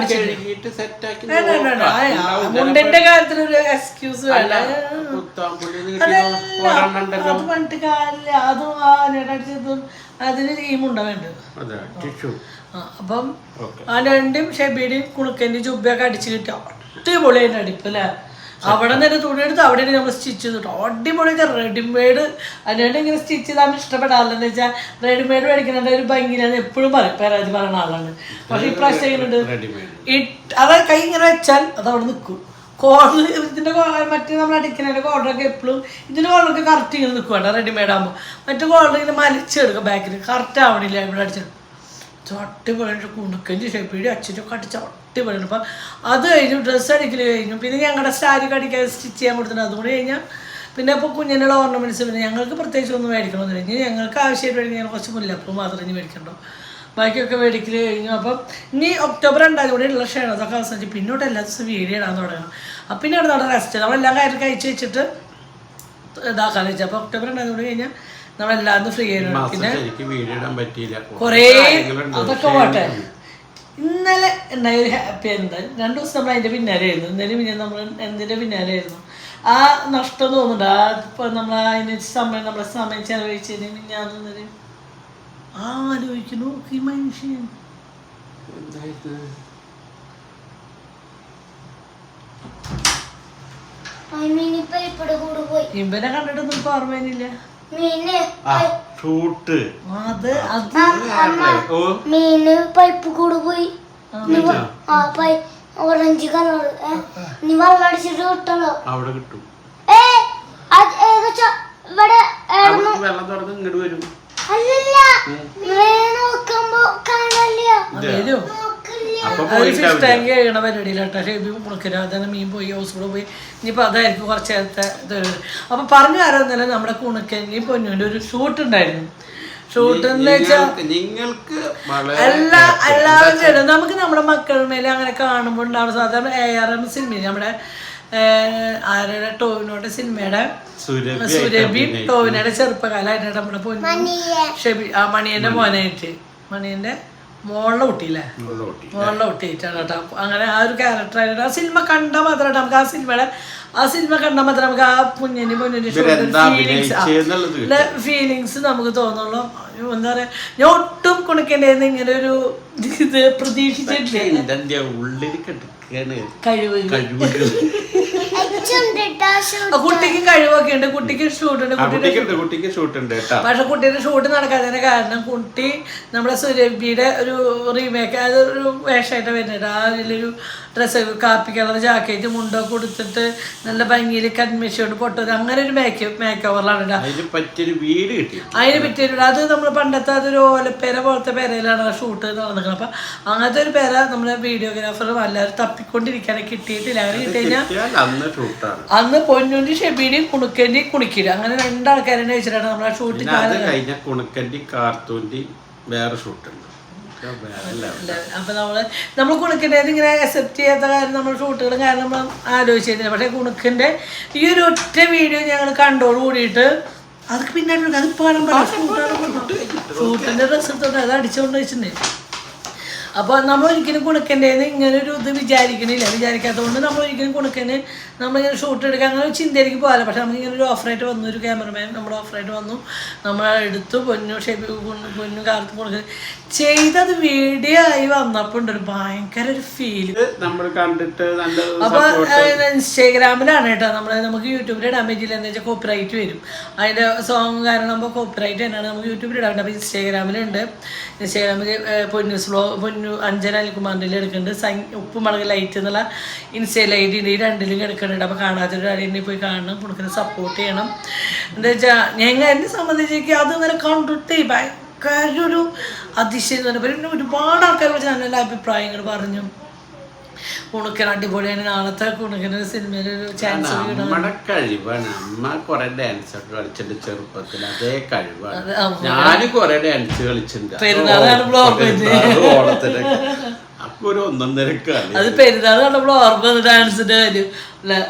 മുണ്ടിന്റെ കാര്യത്തിലൊരു എക്സ്ക്യൂസ് വേണ്ട. അത് പണ്ട് കാലില്ല. അതും അടിച്ചതും അതിന് ഈ മുണ്ട വേണ്ടത്. അപ്പം ആ രണ്ടും ഷെബിയുടെയും കുണുക്കൻ്റെയും ജുബയൊക്കെ അടിച്ച് കിട്ടി അടിപൊളിയായിട്ട് അടിപ്പ് അല്ലേ. അവിടെ നിന്ന് തുണി എടുത്ത് അവിടെ നമ്മൾ സ്റ്റിച്ച് ചെയ്തിട്ടോ അടിപൊളിയൊക്കെ. റെഡിമെയ്ഡ് അതിനായിട്ട് ഇങ്ങനെ സ്റ്റിച്ച് ചെയ്താൽ ഇഷ്ടപ്പെടാറില്ലെന്ന് വെച്ചാൽ റെഡിമെയ്ഡ് മേടിക്കുന്നുണ്ട് ഒരു ഭംഗിയിലാണ് എപ്പോഴും പറയും. പരാതി പറയുന്ന ആളാണ്. പക്ഷെ ഇപ്രാവശ്യം ചെയ്യുന്നുണ്ട് അത് കൈ ഇങ്ങനെ വെച്ചാൽ അത് അവിടെ നിൽക്കും. കോളർ ഇതിൻ്റെ മറ്റേ നമ്മൾ അടിക്കുന്നതിൻ്റെ കോളറൊക്കെ എപ്പോഴും ഇതിൻ്റെ കോളറൊക്കെ കറക്റ്റ് ഇങ്ങനെ നിൽക്കും കേട്ടോ റെഡിമെയ്ഡ് ആകുമ്പോൾ. മറ്റു കോളർ ഇങ്ങനെ മലിച്ചെടുക്കും ബാക്കിൽ. കറക്റ്റ് ആവണില്ല ഇവിടെ അടിച്ചെടുക്കും. ചട്ടിപ്പൊളിയിട്ട് കുണുക്കഞ്ച് ഷെപ്പിടി അച്ഛനൊക്കെ അടിച്ച് അടിപൊളിയാണ്. അപ്പം അത് കഴിഞ്ഞു. ഡ്രസ്സ് അടിക്കൽ കഴിഞ്ഞു. പിന്നെ ഞങ്ങളുടെ സാരിയൊക്കെ അടിക്കാൻ സ്റ്റിച്ച് ചെയ്യാൻ കൊടുത്തിട്ടുണ്ട്. അതുകൂടി കഴിഞ്ഞാൽ പിന്നെ ഇപ്പോൾ കുഞ്ഞിനുള്ള ഓർണമെൻറ്റ്സ് പിന്നെ ഞങ്ങൾക്ക് പ്രത്യേകിച്ച് ഒന്നും മേടിക്കണമെന്നില്ല. ഇനി ഞങ്ങൾക്ക് ആവശ്യമായിട്ട് മേടിക്കാൻ കുറച്ച് മുല്ലപ്പൂ മാത്രമേ ഇനി മേടിക്കണ്ടോ. ബാക്കിയൊക്കെ മേടിക്കൽ കഴിഞ്ഞു. അപ്പം ഇനി ഒക്ടോബർ 2-ാം തീയതി ഉള്ള ക്ഷണതൊക്കെ അവസാനിച്ച് പിന്നോട്ട് എല്ലാ ദിവസവും വീഡിയോ ഇടാൻ തുടങ്ങണം. അപ്പം പിന്നെ അവിടെ നമ്മുടെ റെസ്റ്റ് നമ്മളെല്ലാം കാര്യം കഴിച്ച് വെച്ചിട്ട് ഇതാക്കാന്ന് വെച്ചാൽ. അപ്പോൾ ഒക്ടോബർ 2-ാം തീയതി കഴിഞ്ഞാൽ നമ്മളെല്ലാവരും ഫ്രീ ആയിരുന്നു. പിന്നെ കുറേ അതൊക്കെ പോട്ടെ. ഇന്നലെ ഉണ്ടായ ഒരു ഹാപ്പി എന്താ 2 ദിവസം നമ്മൾ അതിൻ്റെ പിന്നാലെ ആയിരുന്നു. ഇന്നലെ പിന്നെ നമ്മൾ എന്തിൻ്റെ പിന്നാലെ ആയിരുന്നു. ആ നഷ്ടം തോന്നുന്നുണ്ട്. ആ ഇപ്പോൾ നമ്മൾ അതിന് നമ്മളെ സമയം ചെലവഴിച്ചതിന് പിന്നാന്ന് ആലോചിക്കുന്നു ഈ മനുഷ്യൻ. ഇവനെ കണ്ടിട്ടൊന്നും ഇപ്പൊ ഓർമ്മയില്ല. മീന് പൈപ്പ് കൂടെ പോയി ഓറഞ്ച് കളർ നീ വെള്ളം അടിച്ചിട്ട് കിട്ടണോ? അവിടെ കിട്ടും. അല്ലല്ല നോക്കുമ്പോ കാണാനില്ല. ഫിഷ് ടാങ്ക് കഴിയണ പരിപാടിയിലാട്ടോ. ഷെബി കുണുക്കരാതെ മീൻ പോയി ഹൗസ് കൂടെ പോയി. ഇനിയിപ്പോൾ അതായിരിക്കും കുറച്ച് നേരത്തെ ഇത്. അപ്പം പറഞ്ഞു തരാമെന്നല്ല നമ്മുടെ കുണുക്കൻ്റെയും പൊന്നുവിൻ്റെ ഒരു ഷൂട്ട് ഉണ്ടായിരുന്നു. ഷൂട്ട് എന്ന് വെച്ചാൽ എല്ലാവരും ചെയ്യണം. നമുക്ക് നമ്മുടെ മക്കളുടെ മേലെ അങ്ങനെ കാണുമ്പോൾ ഉണ്ടാവുന്ന സാധാരണ ARM സിനിമയിൽ നമ്മുടെ ആരുടെ ടോവിനോയുടെ സിനിമയുടെ സുരഭി ടോവിനയുടെ ചെറുപ്പകാലമായിട്ട് നമ്മുടെ പൊന്നു ഷെബി ആ മണിയൻ്റെ മോനായിട്ട് മണിയൻ്റെ മോളിലെ കുട്ടിയില്ലേ മോളിലെ കുട്ടിയിട്ടാണ് കേട്ടോ. അങ്ങനെ ആ ഒരു ക്യാരക്ടറായിട്ട് ആ സിനിമ കണ്ടാൽ മാത്രമായിട്ട് നമുക്ക് ആ സിനിമ കണ്ടാൽ മാത്രമേ നമുക്ക് ആ പൊന്നിൻ്റെ ഫീലിങ്സ് നമുക്ക് തോന്നുള്ളൂ. എന്താ പറയാ ഞാൻ ഒട്ടും കുണക്കേണ്ടതെന്ന് ഇങ്ങനെ ഒരു ഇത് പ്രതീക്ഷിച്ചിട്ടില്ല. കുട്ടിക്ക് കഴിവൊക്കെ ഉണ്ട്, കുട്ടിക്ക് ഷൂട്ട് ഉണ്ട്, കുട്ടിക്ക് ഷൂട്ട് ഉണ്ട് കേട്ടോ. പക്ഷെ കുട്ടീന്റെ ഷൂട്ട് നടക്കാത്തതിന്റെ കാരണം കുട്ടി നമ്മുടെ സുരഭിയുടെ ഒരു റീമേക്ക്, അതൊരു വേഷമായിട്ട് വരുന്നുണ്ട്. ആ അതിലൊരു ഡ്രസ്സ് കാപ്പി കളർ ജാക്കറ്റ് മുണ്ടൊക്കെ കൊടുത്തിട്ട് നല്ല ഭംഗിയിൽ കൺമിഷോട് പൊട്ടത് അങ്ങനെ ഒരു മേക്ക് ഓവറിലാണ്. അതിന് പറ്റിയൊരു വീട് കിട്ടി, അതിന് പറ്റിയൊരു അത് നമ്മൾ പണ്ടത്തെ അതൊരു ഓലപ്പേര പോലത്തെ പേരയിലാണ് ആ ഷൂട്ട് നടക്കുന്നത്. അപ്പം അങ്ങനത്തെ ഒരു പേര നമ്മുടെ വീഡിയോഗ്രാഫറും എല്ലാവരും തപ്പിക്കൊണ്ടിരിക്കാനും കിട്ടിയിട്ടില്ല. അങ്ങനെ കിട്ടിക്കഴിഞ്ഞാൽ അന്ന് പൊന്നുണ്ടി ഷെബീഡിയും കുണുക്കൻ്റെയും കുണിക്കില്ല, അങ്ങനെ രണ്ടാൾക്കാരെ വെച്ചിട്ടാണ് നമ്മൾ ആ ഷൂട്ട് കഴിഞ്ഞ കുണുക്കൻ്റെയും കാർത്തൂൻ്റെയും വേറെ ഷൂട്ടുണ്ട്. അപ്പൊ നമ്മൾ കുണുക്കിൻ്റെ ഇങ്ങനെ അക്സെപ്റ്റ് ചെയ്യാത്ത കാര്യം നമ്മൾ ഷൂട്ടുകളും കാരണം നമ്മൾ ആലോചിച്ചിരുന്നില്ല. പക്ഷേ കുണുക്കിൻ്റെ ഈ ഒരു ഒറ്റ വീഡിയോ ഞങ്ങൾ കണ്ടോട് കൂടിയിട്ട് അതൊക്കെ പിന്നെ അതിപ്പോൾ ഷൂട്ടിൻ്റെ ഡ്രസ്സ് എടുത്തോണ്ട് അത് അടിച്ചുകൊണ്ട് വെച്ചിട്ടുണ്ട്. അപ്പോൾ നമ്മൾ ഒരിക്കലും കുണുക്കൻ്റെന്ന് ഇങ്ങനെ ഒരു ഇത് വിചാരിക്കാത്തതുകൊണ്ട് നമ്മൾ ഒരിക്കലും കുണുക്കന് നമ്മളിങ്ങനെ ഷൂട്ട് എടുക്കുക അങ്ങനെ ഒരു ചിന്തയിലേക്ക് പോകാറില്ല. പക്ഷെ നമുക്കിങ്ങനെ ഒരു ഓഫറായിട്ട് വന്നു, ഒരു ക്യാമറമാൻ നമ്മുടെ ഓഫറായിട്ട് വന്നു, നമ്മൾ എടുത്തു പൊന്നു കാലത്ത് കൊടുക്കുക ചെയ്തത് വീഡിയോ ആയി വന്നപ്പോൾ ഉണ്ട് ഒരു ഭയങ്കര ഒരു ഫീൽ നമ്മൾ കണ്ടിട്ട്. അപ്പോൾ ഇൻസ്റ്റാഗ്രാമിലാണ് കേട്ടോ നമുക്ക് യൂട്യൂബിൽ ഇടാൻ പറ്റില്ല, എന്താ വെച്ചാൽ കോപ്പിറൈറ്റ് വരും. അതിൻ്റെ സോങ് കാരണം നമ്മൾ കോപ്പിറൈറ്റ് തന്നെയാണ് നമുക്ക് യൂട്യൂബിൽ ഇടാൻ. അപ്പോൾ ഇൻസ്റ്റാഗ്രാമിലുണ്ട്, ഇൻസ്റ്റാഗ്രാമിൽ പൊന്നു അഞ്ജന അനിൽകുമാറിൻ്റെ എടുക്കുന്നുണ്ട്, ഉപ്പുമുളക് ലൈറ്റ് എന്നുള്ള ഇൻസ്റ്റയിൽ ഐ ഡി ഉണ്ട്. ഈ രണ്ടിലും എടുക്കുന്നുണ്ട്. അപ്പോൾ കാണാത്തൊരു അടിയിൽ പോയി കാണണം, കൊടുക്കുന്ന സപ്പോർട്ട് ചെയ്യണം. എന്താ വെച്ചാൽ എന്നെ സംബന്ധിച്ചേക്ക് അത് ഇങ്ങനെ കണ്ടിട്ട് ഭയങ്കര ഒരു അതിശയം തന്നെ. പിന്നെ ഒരുപാട് ആൾക്കാരെ കുറിച്ച് നല്ല അഭിപ്രായങ്ങൾ പറഞ്ഞു. കുണുക്കൻ അടിപൊളിയാണ്, നാളത്തെ കുണുക്കൻ്റെ സിനിമയിലൊരു ചാൻസ് നമ്മുടെ കഴിവാണ്. അമ്മ കുറെ ഡാൻസ് ഒക്കെ കളിച്ചിട്ടുണ്ട് ചെറുപ്പത്തിൽ, അതേ കഴിവാണ്. ഞാനും കുറെ ഡാൻസ് കളിച്ചിട്ടുണ്ട് ഓണത്തിനൊക്കെ. അപ്പൊ ഒരു ഒന്നൊന്നരക്കാണ് അത് പെരുന്നാൾ നമ്മൾ ഓർമ്മ ഡാൻസിന്റെ കാര്യം അല്ലെ.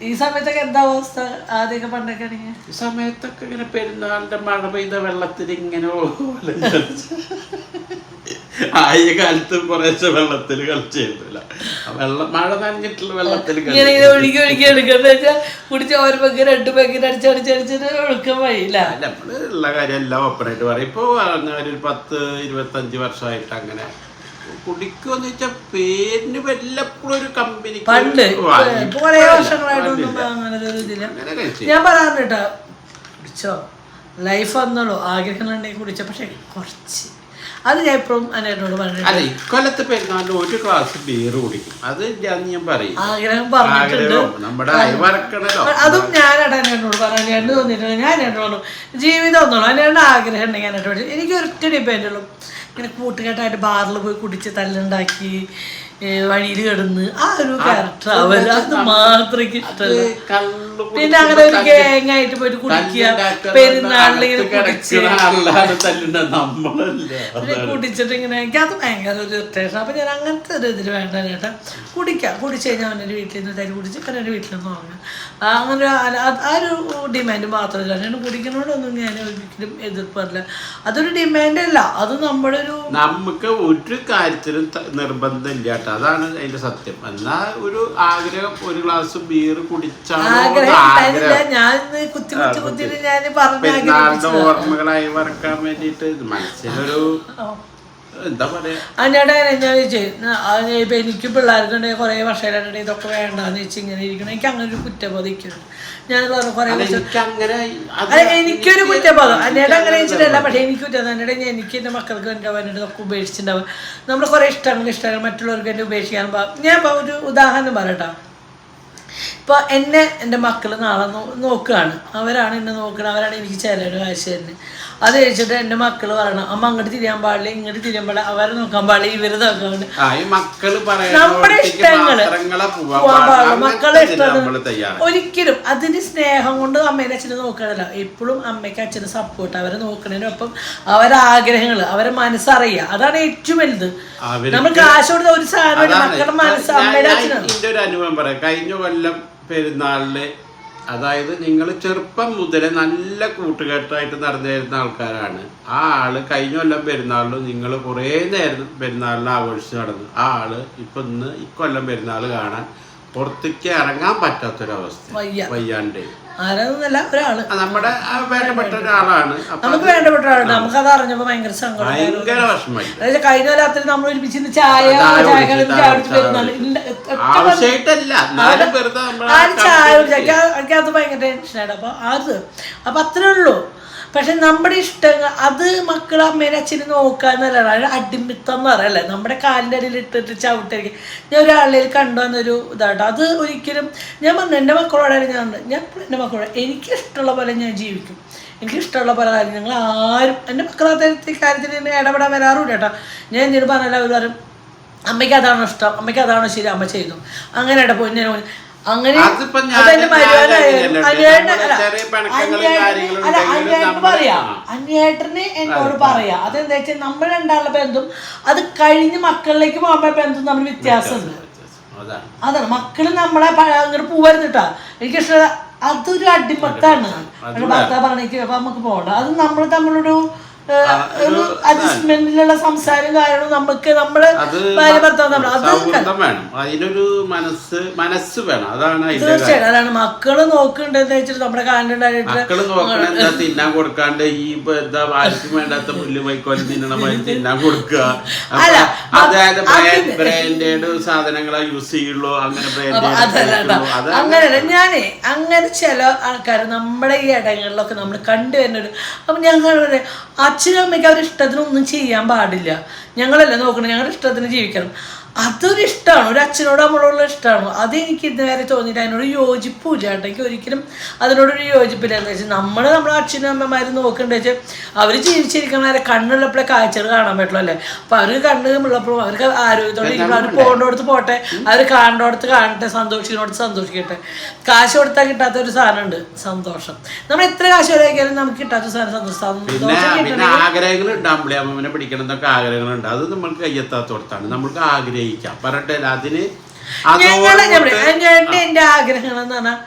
ഈ സമയത്തൊക്കെ എന്താ അവസ്ഥ ആദ്യമൊക്കെ പണ്ടൊക്കെ ആണെങ്കിൽ? ഈ സമയത്തൊക്കെ ഇങ്ങനെ പെരുന്നാളിന്റെ മഴ പെയ്ത വെള്ളത്തിൽ ഇങ്ങനെ ആയ കാലത്ത് കുറേശ്ശെ വെള്ളത്തിൽ കളിച്ചിരുന്നില്ല. മഴ നനഞ്ഞിട്ടുള്ള വെള്ളത്തിൽ ഒഴുകി എടുക്കുന്ന വെച്ചാൽ കുടിച്ച ഒരു പെഗ് 2 പെഗ് അടിച്ചടിച്ചടിച്ചിട്ട് ഒഴുക്കാൻ വഴിയില്ല. നമ്മള് ഉള്ള കാര്യം എല്ലാം ഓപ്പണായിട്ട് പറയും. ഇപ്പൊ ഒരു 10-25 വർഷമായിട്ട് അങ്ങനെ കുടിക്കുമെന്ന് വെച്ചാൽ പേരിന് വല്ലപ്പോഴും ഒരു കമ്പനി പണ്ട് കുറെ വർഷങ്ങളായിട്ടൊന്നും അങ്ങനെ ഒരു ഇതില്ല. ഞാൻ പറയാറുണ്ട് കേട്ടോ, കുടിച്ചോ ലൈഫ് വന്നോളൂ, ആഗ്രഹങ്ങളുണ്ടെങ്കിൽ കുടിച്ചോ, പക്ഷെ കുറച്ച്. അത് ഞാൻ എപ്പോഴും എന്നോട് പറഞ്ഞു. അല്ല, ഇക്കൊല്ലത്തെ പെരുന്നാളിന് ഒരു ഗ്ലാസ് ബീർ കുടിക്കും, അത് ഞാൻ പറയും. ആഗ്രഹം പറഞ്ഞിട്ടുണ്ട്, നമ്മുടെ അയവറക്കണല്ലോ. അതും ഞാനായിട്ട് എന്നോട് പറഞ്ഞു. ഞാൻ തോന്നിയിട്ടുണ്ട്, ഞാൻ എന്നോട് ജീവിതം ഒന്നുള്ളൂ എന്നോട് ആഗ്രഹം ഉണ്ടെങ്കിൽ എന്നോട്. എനിക്ക് ഒറ്റ ഡിപ്പെൻഡ് ഉള്ളൂ, ഇങ്ങനെ കൂട്ടുകെട്ടായിട്ട് ബാറിൽ പോയി കുടിച്ച് തല്ലുണ്ടാക്കി വഴിയിൽ കിടന്ന് ആ ഒരു ക്യാരക്ടർ അവർ അത് മാത്രമേ ഇഷ്ടമല്ല. പിന്നെ അങ്ങനെ ഒരു ഗ്യാങ് ആയിട്ട് പോയിട്ട് കുടിക്കുക, പെരുന്നാളിൽ കുടിച്ചിട്ട് ഇങ്ങനെ എനിക്ക് അത് ഭയങ്കര ഒരു ഇറിറ്റേഷൻ. അപ്പം ഞാൻ അങ്ങനത്തെ ഒരു ഇതിൽ വേണ്ട ചേട്ടാ, കുടിച്ച് കഴിഞ്ഞാൽ അവൻ്റെ വീട്ടിൽ നിന്ന് തരി കുടിച്ച് അവൻ്റെ വീട്ടിൽ നിന്ന് വാങ്ങുക, അങ്ങനെ ആ ഒരു ഡിമാൻഡ് മാത്രമല്ല. ഞാൻ കുടിക്കുന്നതോടൊന്നും ഞാൻ ഒരിക്കലും എതിർപ്പല്ല, അതൊരു ഡിമാൻഡല്ല, അത് നമ്മുടെ ഒരു നമുക്ക് ഒരു കാര്യത്തിലും നിർബന്ധമില്ല. അതാണ് അതിന്റെ സത്യം. എന്നാ ഒരു ആഗ്രഹം, ഒരു ഗ്ലാസ് ബീർ കുടിച്ചാൽ ഓർമ്മകളായി വറക്കാൻ വേണ്ടിട്ട് മനസ്സിലൊരു എന്താ പറയാ. അതിൻ്റെ ഞാൻ ചോദിച്ചു, ഇപ്പം എനിക്ക് പിള്ളേർക്കുണ്ടെങ്കിൽ കുറേ വർഷമായിട്ട് ഇതൊക്കെ വേണ്ടാന്ന് വെച്ച് ഇങ്ങനെ ഇരിക്കണം. എനിക്ക് അങ്ങനെ ഒരു കുറ്റബോധിക്കുന്നുണ്ട്. ഞാൻ പറഞ്ഞു കുറേ എനിക്കൊരു കുറ്റബോധം എന്നേടെ അങ്ങനെ വെച്ചിട്ടല്ല, പക്ഷേ എനിക്ക് കുറ്റം എന്നേടെ എനിക്ക് എൻ്റെ മക്കൾക്ക് വേണ്ടി ഇതൊക്കെ ഉപേക്ഷിച്ചിട്ടുണ്ടാവും. നമ്മുടെ കുറേ ഇഷ്ടങ്ങൾ മറ്റുള്ളവർക്ക് വേണ്ടി ഉപേക്ഷിക്കാൻ ഞാൻ ഒരു ഉദാഹരണം പറയട്ടോ. ഇപ്പോൾ എൻ്റെ മക്കൾ നാളെ നോക്കുകയാണ്, അവരാണ് എന്നെ നോക്കുന്നത്, അവരാണ് എനിക്ക് ചിലയുടെ കാശ് തരുന്നത്. അത് കഴിച്ചിട്ട് എൻ്റെ മക്കൾ പറയണം, അമ്മ അങ്ങോട്ട് തിരിയാൻ പാടില്ല, ഇങ്ങോട്ട് തിരിയാൻ പാടില്ല, അവരെ നോക്കാൻ പാടില്ല, ഇവര് നോക്കാൻ പാടില്ല. നമ്മുടെ ഇഷ്ടങ്ങള് പോകാൻ പാടില്ല, മക്കളുടെ ഇഷ്ടം ഒരിക്കലും. അതിന് സ്നേഹം കൊണ്ട് അമ്മേനെ അച്ഛനെ നോക്കണല്ലോ, എപ്പോഴും അമ്മയ്ക്ക് അച്ഛന് സപ്പോർട്ട്, അവരെ നോക്കണതിനൊപ്പം അവരെ ആഗ്രഹങ്ങൾ, അവരെ മനസ്സറിയുക, അതാണ് ഏറ്റവും വലുത്. നമ്മൾ കാശ് കൊടുത്ത ഒരു സാധനം മക്കളുടെ മനസ്സ് അമ്മയുടെ അച്ഛനാണ്. എൻ്റെ ഒരു അനുഭവം പറയാം. കഴിഞ്ഞ കൊല്ലം പെരുന്നാളില്, അതായത് നിങ്ങൾ ചെറുപ്പം മുതലേ നല്ല കൂട്ടുകെട്ടായിട്ട് നടന്നു വരുന്ന ആൾക്കാരാണ്. ആ ആള് കഴിഞ്ഞ കൊല്ലം പെരുന്നാളിലും നിങ്ങൾ കുറേ നേരം പെരുന്നാളിൽ ആഘോഷിച്ച് നടന്നു. ആ ആള് ഇപ്പൊ ഇന്ന് ഇക്കൊല്ലം പെരുന്നാൾ കാണാൻ പുറത്തേക്ക് ഇറങ്ങാൻ പറ്റാത്തൊരവസ്ഥ, വയ്യാണ്ട്. ആരാന്നല്ല ഒരാള് നമ്മുടെ വേണ്ടപ്പെട്ട ഒരാളാണ്. നമുക്ക് വേണ്ടപ്പെട്ട ആളുണ്ട്. നമുക്കത് അറിഞ്ഞപ്പോ ഭയങ്കര സങ്കടം, ഭയങ്കര വിഷമമായി. അതായത് കഴിഞ്ഞ രാത്രി നമ്മൾ ഒരുമിച്ച് ചായ ആവശ്യമായിട്ടല്ല, എനിക്കത് ഭയങ്കര ടെൻഷനാണ്. അപ്പൊ അത്രേ ഉള്ളൂ. പക്ഷെ നമ്മുടെ ഇഷ്ടങ്ങൾ അത് മക്കൾ അമ്മേനെ അച്ഛനെ നോക്കാന്നല്ല, അടിമിത്തം എന്ന് പറയല്ലേ, നമ്മുടെ കാലിൻ്റെ അടിയിൽ ഇട്ടിട്ട് ചവിട്ടിരിക്കും. ഞാൻ ഒരാളിൽ കണ്ടുവന്നൊരു ഇതാട്ടോ. അത് ഒരിക്കലും ഞാൻ പറഞ്ഞു എൻ്റെ മക്കളോടാണ് ഞാൻ എൻ്റെ മക്കളോട് എനിക്കിഷ്ടമുള്ള പോലെ ഞാൻ ജീവിക്കും, എനിക്കിഷ്ടമുള്ള പല കാര്യം. ഞങ്ങൾ ആരും എൻ്റെ മക്കളത്തെ കാര്യത്തിൽ എന്നെ ഇടപെടാൻ വരാറുമില്ല കേട്ടോ. ഞാൻ എന്തെങ്കിലും പറഞ്ഞാൽ അവർ പറയും അമ്മയ്ക്ക് അതാണോ ഇഷ്ടം, അമ്മയ്ക്ക് അതാണോ ശരി, അമ്മ ചെയ്തു. അങ്ങനെ ഇട പോയി ഞാൻ അങ്ങനെ അന്യേട്ടന് എന്നോട് പറയാ. അതെന്താ വെച്ചാൽ നമ്മൾ രണ്ടാളുടെ ബന്ധം അത് കഴിഞ്ഞ് മക്കളിലേക്ക് പോകുമ്പോ ബന്ധം തമ്മിൽ വ്യത്യാസമുണ്ട്. അതാണ് മക്കള് നമ്മളെ അങ്ങോട്ട് പോവരുന്നിട്ടാ. എനിക്കിഷ്ടം അതൊരു അടിമത്താണ്. ഭർത്താവ് പറഞ്ഞേക്ക് അപ്പൊ നമുക്ക് പോകണ്ട. അത് നമ്മൾ തമ്മിലൊരു ഒരു അഡ്ജസ്റ്റ്മെന്റിലുള്ള സംസാരം കാരണം നമുക്ക് നമ്മള് ഭാര്യ ഭർത്താവ് അതിനൊരു മനസ്സ് വേണം. അതാണ് തീർച്ചയായിട്ടും. അതാണ് മക്കള് നോക്കണ്ടെന്ന് വെച്ചിട്ട് നമ്മുടെ കാലിന്റെ തിന്നാൻ കൊടുക്കാണ്ട് ഈ ആർക്കും വേണ്ടാത്ത പുല്ല് വൈക്കോലം തിന്നണ പോലെ തിന്നാൻ കൊടുക്കുക. അതായത് ബ്രാൻഡഡ് സാധനങ്ങളെ യൂസ് ചെയ്യുള്ളൂ. അങ്ങനെയല്ല ഞാനേ അങ്ങനെ ചില ആൾക്കാർ നമ്മുടെ ഈ ഇടങ്ങളിലൊക്കെ നമ്മൾ കണ്ടുവരുന്നൊരു. അപ്പൊ ഞങ്ങൾ അച്ഛനും അമ്മയ്ക്ക് അവരുടെ ഇഷ്ടത്തിനൊന്നും ചെയ്യാൻ പാടില്ല. ഞങ്ങളല്ലേ നോക്കണം, ഞങ്ങളുടെ ഇഷ്ടത്തിന് ജീവിക്കണം. അതൊരു ഇഷ്ടമാണ്, ഒരു അച്ഛനോട് നമ്മളോടുള്ള ഇഷ്ടമാണ്. അതെനിക്ക് ഇതുവരെ തോന്നിയിട്ട് അതിനോട് യോജിപ്പില്ല കേട്ടോ. എനിക്ക് ഒരിക്കലും അതിനോടൊരു യോജിപ്പില്ല. എന്താ വെച്ചാൽ നമ്മളെ അച്ഛനും അമ്മമാരും നോക്കണ്ടെന്ന് വെച്ചാൽ അവർ ജീവിച്ചിരിക്കണവരെ കണ്ണുള്ളപ്പോഴേ കാഴ്ചകൾ കാണാൻ പറ്റുള്ളൂ അല്ലേ. അപ്പം അവർ കണ്ണുള്ളപ്പോഴും അവർക്ക് ആരോഗ്യത്തോടെ ഇരിക്കുമ്പോൾ അവർ പോകേണ്ടടുത്ത് പോട്ടെ, അവർ കാണേണ്ടടുത്ത് കാണട്ടെ, സന്തോഷിക്കുന്നോടത്ത് സന്തോഷിക്കട്ടെ. കാശ് കൊടുത്താൽ കിട്ടാത്ത ഒരു സാധനമുണ്ട് സന്തോഷം. നമ്മൾ എത്ര കാശ് വരെയാലും നമുക്ക് കിട്ടാത്ത സാധനം സന്തോഷം. ആഗ്രഹങ്ങൾ ഉണ്ടാകുമ്പോഴേ അമ്മനെ പിടിക്കണം എന്നൊക്കെ ആഗ്രഹങ്ങളുണ്ട്. അത് നമ്മൾക്ക് കയ്യെത്താത്തോടത്താണ് നമ്മൾക്ക് ആഗ്രഹിക്കാം. പറട്ടെ അതിന് എന്റെ ആഗ്രഹങ്ങൾ എന്ന് പറഞ്ഞാൽ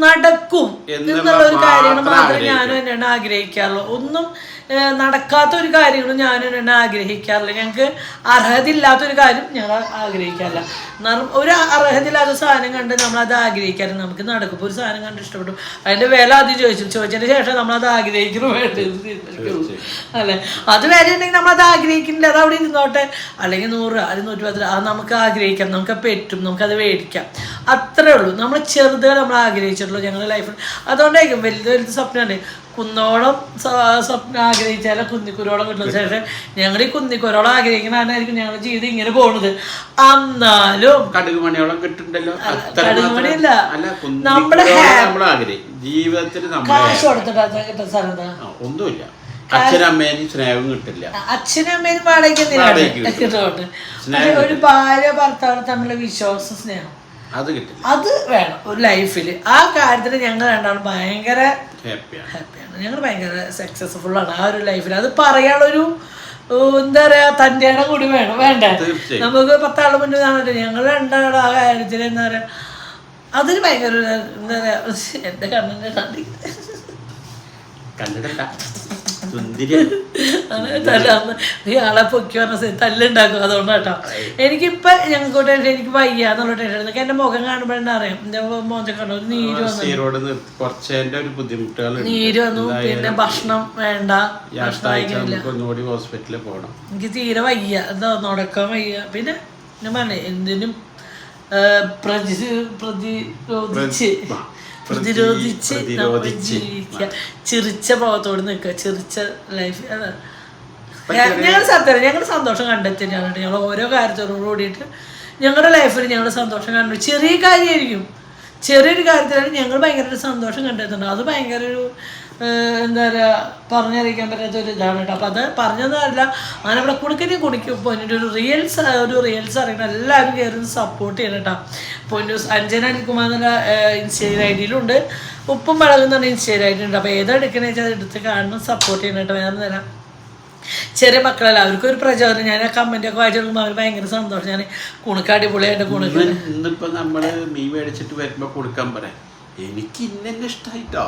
നടക്കും എന്നുള്ള ഒരു കാര്യങ്ങൾ മാത്രമേ ഞാനും എന്നെ ആഗ്രഹിക്കാറുള്ളൂ. ഒന്നും നടക്കാത്ത ഒരു കാര്യങ്ങളും ഞാനും എന്നെ ആഗ്രഹിക്കാറില്ല. ഞങ്ങൾക്ക് അർഹതയില്ലാത്തൊരു കാര്യം ഞങ്ങൾ ആഗ്രഹിക്കാറില്ല. ഒരു അർഹതയില്ലാത്ത സാധനം കണ്ട് നമ്മളത് ആഗ്രഹിക്കാറില്ല. നമുക്ക് നടക്കും. ഇപ്പോൾ ഒരു സാധനം കണ്ട് ഇഷ്ടപ്പെട്ടു, അതിൻ്റെ വില ആദ്യം ചോദിച്ചതിന് ശേഷം നമ്മളത് ആഗ്രഹിക്കുന്നു വേണ്ടത് അല്ലേ. അത് വില ഉണ്ടെങ്കിൽ നമ്മളത് ആഗ്രഹിക്കുന്നില്ല, അത് അവിടെ ഇരുന്നോട്ടെ. അല്ലെങ്കിൽ 100 അല്ലെങ്കിൽ 110 അത് നമുക്ക് ആഗ്രഹിക്കാം, നമുക്ക് പറ്റും, നമുക്കത് മേടിക്കാം. അത്രേ ഉള്ളൂ. നമ്മൾ ചെറുതുകൾ നമ്മൾ ആഗ്രഹിച്ചിട്ടുള്ളൂ ഞങ്ങളുടെ ലൈഫിൽ. അതുകൊണ്ടായിരിക്കും വലുത് വലുത് സ്വപ്നമാണ്. കുന്നോളം സ്വപ്നം ആഗ്രഹിച്ചാലും കുന്നിക്കുരോളം കിട്ടുന്ന ശേഷം ഞങ്ങൾ ഈ കുന്നിക്കുരോളം ആഗ്രഹിക്കുന്നതായിരിക്കും ഞങ്ങളുടെ ജീവിതം ഇങ്ങനെ പോകുന്നത്. എന്നാലും കടുകുമണിയോളം കിട്ടുന്നുണ്ടല്ലോ. കടുകുമണിയല്ല, നമ്മുടെ ജീവിതത്തിൽ കാശ് കൊടുത്തിട്ടാ കിട്ടുന്ന സ്ഥലം ഒന്നുമില്ല. അച്ഛനമ്മേനും സ്നേഹം കിട്ടില്ല. അച്ഛനും അമ്മേനും വാടകയ്ക്ക് ഒരു ഭാര്യ ഭർത്താവ് തമ്മിലുള്ള വിശ്വാസം, സ്നേഹം അത് കിട്ടില്ല. അത് വേണം ഒരു ലൈഫിൽ. ആ കാര്യത്തിൽ ഞങ്ങൾ രണ്ടാളും ഭയങ്കര ഹാപ്പിയാണ്. ഞങ്ങൾ ഭയങ്കര സക്സസ്ഫുൾ ആണ് ആ ഒരു ലൈഫിൽ. അത് പറയാനുള്ളൊരു എന്താ പറയാ തൻ്റെ ഇടം കൂടി വേണ്ടേ. നമുക്ക് 10 ആൾ മുന്നേ കാണട്ടെ ഞങ്ങൾ രണ്ടാളും ആ കാര്യത്തിൽ എന്താ പറയാ അതിന് ഭയങ്കര എന്താ പറയാ എന്റെ കണ്ണിന്റെ കണ്ടിട്ട ഇയാളെ പൊക്കി പറഞ്ഞ തല്ലുണ്ടാക്കും. അതുകൊണ്ട് കേട്ടോ എനിക്കിപ്പോ ഞങ്ങൾക്ക് ടെൻഷൻ, എനിക്ക് വയ്യ എന്നുള്ള ടെൻഷൻ. എന്റെ മുഖം കാണുമ്പോൾ തന്നെ അറിയാം. എന്റെ മോശം കണ്ടു നീര് വന്നു, പിന്നെ ഭക്ഷണം വേണ്ട, ഹോസ്പിറ്റലിൽ പോകണം. എനിക്ക് തീരെ വയ്യ, എന്താ നടക്കാൻ വയ്യ. പിന്നെ ഞാൻ പറഞ്ഞേ എന്തിനും പ്രതിരോധിച്ച് നമ്മൾ ജീവിക്കുക, ചിരിച്ച ഭാവത്തോട് നിൽക്കുക, ചിരിച്ച ലൈഫ്. അതാണ് ഞങ്ങൾ സത്യം. ഞങ്ങൾ സന്തോഷം കണ്ടെത്തിയാണ്. ഞങ്ങൾ ഓരോ കാര്യത്തോടും കൂടിയിട്ട് ഞങ്ങളുടെ ലൈഫിൽ ഞങ്ങൾ സന്തോഷം കണ്ടു. ചെറിയ കാര്യമായിരിക്കും, ചെറിയൊരു കാര്യത്തിലാണ് ഞങ്ങൾ ഭയങ്കര ഒരു സന്തോഷം കണ്ടെത്തുന്നുണ്ട്. അത് ഭയങ്കര ഒരു എന്താ പറയുക പറഞ്ഞറിയിക്കാൻ പറ്റാത്ത ഒരു ഇതാണ് കേട്ടോ. അപ്പം അത് പറഞ്ഞതല്ല, അങ്ങനെ ഇവിടെ കുണിക്കും പൊന്നിൻ്റെ ഒരു റീൽസ് അറിയണം. എല്ലാവരും കയറി സപ്പോർട്ട് ചെയ്യണം കേട്ടോ. പൊന്നൂസ് അഞ്ജന അനിൽകുമാർ എന്നുള്ള ഇൻസ്റ്റയിൽ ഐഡിയിലുണ്ട്, ഉപ്പും മുളകും എന്ന് പറഞ്ഞ ഇൻസ്റ്റയിൽ ഐഡിയുണ്ട്. അപ്പോൾ ഏതെടുക്കണേ വെച്ചാൽ അത് എടുത്ത് കാണണം, സപ്പോർട്ട് ചെയ്യണം കേട്ടോ. വേറെ തരാം ചെറിയ മക്കളല്ല, അവർക്കൊരു പ്രചോദനം. ഞാൻ ആ കമൻറ്റൊക്കെ വായിച്ചു കൊടുക്കുമ്പോൾ അവർ ഭയങ്കര സന്തോഷം. ഞാൻ കുണുക്ക് അടിപൊളിയായിട്ട് കുണുക്ക് ഇന്നിപ്പോൾ നമ്മൾ മീൻ മേടിച്ചിട്ട് വരുമ്പോൾ കൊടുക്കാൻ പറയാം. എനിക്ക് ഇന്നെ ഇഷ്ടായിട്ടോ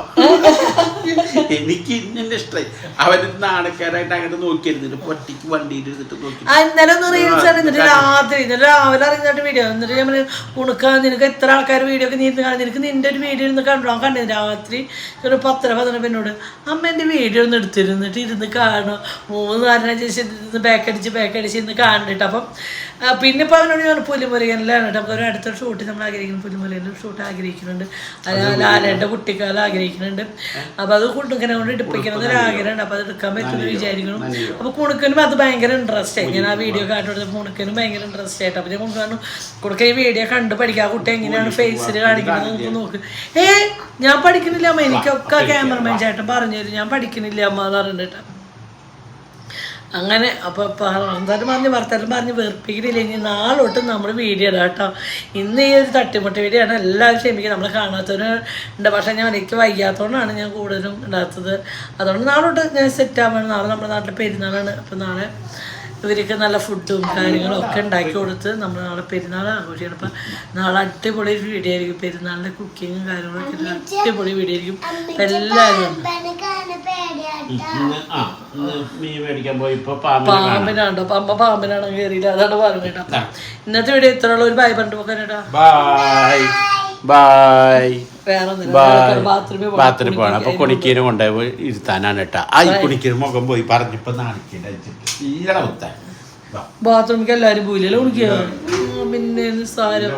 എനിക്ക് ഇന്നെ ഇഷ്ടായി. അവര് നാണക്കാരായിട്ട് അങ്ങനെ നോക്കിയിരുന്നിട്ട് പൊട്ടിക്ക് വണ്ടിയിൽ ഇരുന്നിട്ട് നോക്കി. ഇന്നലെ ഒന്ന് റീൽസ് എന്നിട്ട് ഇന്നലെ രാവിലെ അറിഞ്ഞിട്ട് വീഡിയോ എന്നിട്ട് ഞാൻ ഉണക്കാൻ നിനക്ക് എത്ര ആൾക്കാർ വീഡിയോ ഒക്കെ നീ കാണാൻ നിനക്ക് നിന്റെ ഒരു വീഡിയോ ഇരുന്ന് കണ്ടോ കണ്ടത് രാത്രി ഒരു 10-11 എന്നോട് അമ്മ എൻ്റെ വീഡിയോ ഒന്ന് എടുത്തിരുന്നിട്ട് ഇരുന്ന് കാണും 3-4 ഇരുന്ന് ബാക്കടിച്ച് ഇരുന്ന് കാണണ്ടിട്ട്. അപ്പം പിന്നെ ഇപ്പോൾ അവനോട് ഞാൻ പുലിമുരുകനിലാണ് കേട്ടോ. നമുക്ക് ഒരു അടുത്തൊരു ഷൂട്ട് നമ്മൾ ആഗ്രഹിക്കുന്നു, പുലിമുരുകൻ്റെ ഷൂട്ട് ആഗ്രഹിക്കുന്നുണ്ട്, ലാലേൻ്റെ കുട്ടിക്കാലം ആഗ്രഹിക്കുന്നുണ്ട്. അപ്പോൾ അത് കുണുക്കനെ കൊണ്ട് എടുപ്പിക്കണം ഒരു ആഗ്രഹമുണ്ട്. അപ്പോൾ അത് എടുക്കാൻ പറ്റുമെന്ന് വിചാരിക്കണം. അപ്പോൾ കുണുക്കനും അത് ഭയങ്കര ഇൻട്രസ്റ്റ് ആയി. ഞാൻ ആ വീഡിയോ കാണിച്ചു കുണുക്കനും ഭയങ്കര ഇൻട്രസ്റ്റ് ആയിട്ട്. അപ്പോൾ ഞാൻ കുണുക്ക ഈ വീഡിയോ കണ്ട് പഠിക്കുക, ആ കുട്ടി എങ്ങനെയാണ് ഫേസിൽ കാണിക്കുന്നത് നമുക്ക് നോക്ക്. ഞാൻ പഠിക്കുന്നില്ല അമ്മ, എനിക്കൊക്കെ ക്യാമറമാൻ ചേട്ടൻ പറഞ്ഞു തരും, ഞാൻ പഠിക്കുന്നില്ല അമ്മ എന്ന് പറഞ്ഞിട്ട്. അങ്ങനെ അപ്പോൾ എന്തായാലും ഭർത്താലും വെറുപ്പിക്കലില്ല. ഇനി നാളോട്ട് നമ്മൾ വീഡിയോ ഇടാം കേട്ടോ. ഇന്ന് ഈ ഒരു തട്ടിമുട്ട് വീഡിയോ ആണ്. എല്ലാവരും ക്ഷമിക്കുക, നമ്മൾ കാണാത്തവരുണ്ട്. പക്ഷേ ഞാൻ എനിക്ക് വയ്യാത്തതുകൊണ്ടാണ് ഞാൻ കൂടുതലും ഇടാത്തത്. അതുകൊണ്ട് നാളോട്ട് ഞാൻ സെറ്റ് ആവാണ്. നാളെ നമ്മുടെ നാട്ടിൽ പെരുന്നാളാണ്. അപ്പോൾ നാളെ ഇവർക്ക് നല്ല ഫുഡും കാര്യങ്ങളും ഒക്കെ ഉണ്ടാക്കി കൊടുത്ത് നമ്മൾ നാളെ പെരുന്നാൾ ആഘോഷിക്കണം. അപ്പം നാളെ അടിപൊളി വീഡിയോ ആയിരിക്കും. പെരുന്നാളിൻ്റെ കുക്കിങ്ങും കാര്യങ്ങളൊക്കെ അടിപൊളി വീഡിയോ ആയിരിക്കും. അപ്പം എല്ലാവരും പാമ്പിനാണ്ടോ അമ്മ പാമ്പിനാണ് കയറിയില്ല, അതാണ് പറഞ്ഞിട്ടാ. ഇന്നത്തെ വീഡിയോ ഇത്രയുള്ള ഒരു ബൈ പറഞ്ഞു പോക്കാനേട്ടാ. ബാത്റൂമിൽ പോകണം. അപ്പൊ കുണിക്കീര് കൊണ്ടുപോയി ഇരുത്താനാണ് കേട്ടാ. ആ ഈ കുണിക്കീര് മുഖം പോയി പറഞ്ഞപ്പോ നാണിക്കണ്ട ബാത്റൂമിക്ക് എല്ലാരും പോയില്ലല്ലോ കുണിക്കുക. പിന്നെ സാരം